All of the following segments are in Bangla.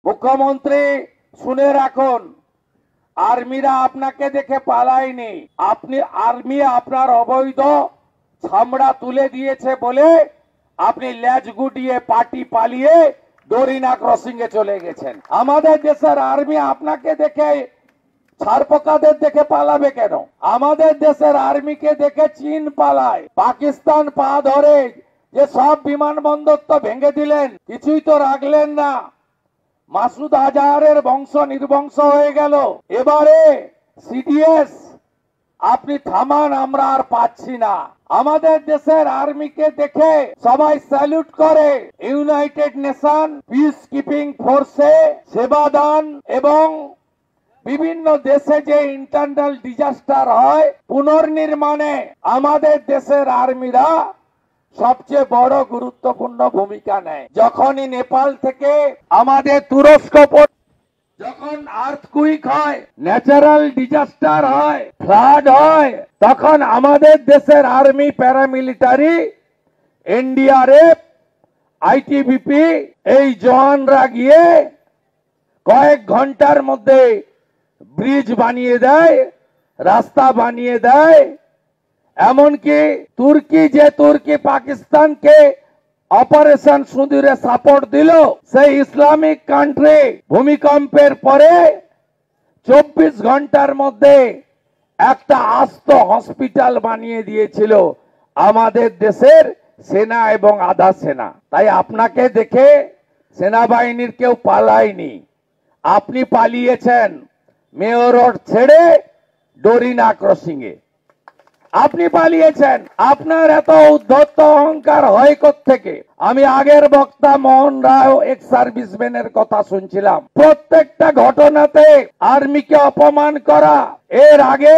মুখ্যমন্ত্রী শুনে রাখুন, আর্মিরা আপনাকে দেখে পালায়নি। আর্মি আপনার অবৈধ চামড়া তুলে দিয়েছে বলে আপনি ল্যাজ গুটিয়ে পার্টি পালিয়ে দরিনা ক্রসিং এ চলে গেছেন। আমাদের দেশের আর্মি আপনাকে দেখে ছারপোকাদের দেখে পালাবে কেন? আমাদের দেশের আর্মিকে দেখে চীন পালায়, পাকিস্তান পা ধরে যে সব বিমানবন্দর তো ভেঙে দিলেন, কিছুই তো রাখলেন না। মাসুদ আজহারের বংশ নির্বংশ হয়ে গেল। এবারে সিডিএস আপনি থামান, আমরা আর পাচ্ছি না। আমাদের দেশের আর্মিকে দেখে সবাই স্যালুট করে। ইউনাইটেড নেশন পিস কিপিং ফোর্সে সেবাদান এবং বিভিন্ন দেশে যে ইন্টারনাল ডিজাস্টার হয় পুনর্নির্মাণে আমাদের দেশের আর্মিরা সবচেয়ে বড় গুরুত্বপূর্ণ ভূমিকা নেয়। যখনই নেপাল থেকে আমাদের তুরস্ক, যখন আর্থকুইক হয়, ন্যাচারাল ডিজাস্টার হয়, ফ্লাড হয়, তখন আমাদের দেশের আর্মি, প্যারামিলিটারি, এনডিআরএফ, আইটিবিপি এই জওয়ানরা গিয়ে কয়েক ঘন্টার মধ্যে ব্রিজ বানিয়ে দেয়, রাস্তা বানিয়ে দেয়। এমনকি তুর্কি পাকিস্তানকে অপারেশন সুন্দরে সাপোর্ট দিল, সেই ইসলামিক কান্ট্রি ভূমিকম্পের পরে 24 ঘন্টার মধ্যে একটা আস্ত হসপিটাল বানিয়ে দিয়েছিল আমাদের দেশের সেনা এবং আধা সেনা। তাই আপনাকে দেখে সেনাবাহিনীর কেউ পালায়নি, আপনি পালিয়েছেন মেয়র রোড ছেড়ে ডোরিনা ক্রসিং এ আপনি পালিয়েছেন। আপনার এত উদ্ধত্ত অহংকার হয় কোত্থেকে? আমি আগের বক্তা মোহন রায় এক্স সার্ভিসম্যানের কথা শুনছিলাম। প্রত্যেকটা ঘটনাতে আর্মিকে অপমান করা। এর আগে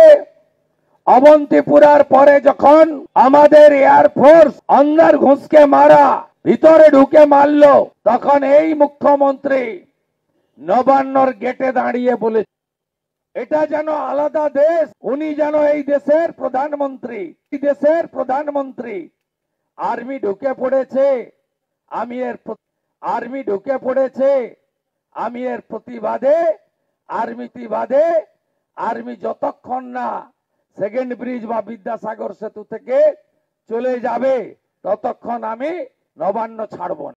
অবন্তিপুরার পরে যখন আমাদের এয়ারফোর্স অন্দর ঘুষকে মারা, ভিতরে ঢুকে মারলো, তখন এই মুখ্যমন্ত্রী নবান্নর গেটে দাঁড়িয়ে বলে এটা যেন আলাদা দেশ, উনি যেন এই দেশের প্রধানমন্ত্রী, দেশের প্রধানমন্ত্রী। আর্মি ঢুকে পড়েছে, আর্মি ঢুকে পড়েছে, আমি এর প্রতিবাদে আর্মি যতক্ষণ না সেকেন্ড ব্রিজ বা বিদ্যাসাগর সেতু থেকে চলে যাবে ততক্ষণ আমি নবান্ন ছাড়ব না।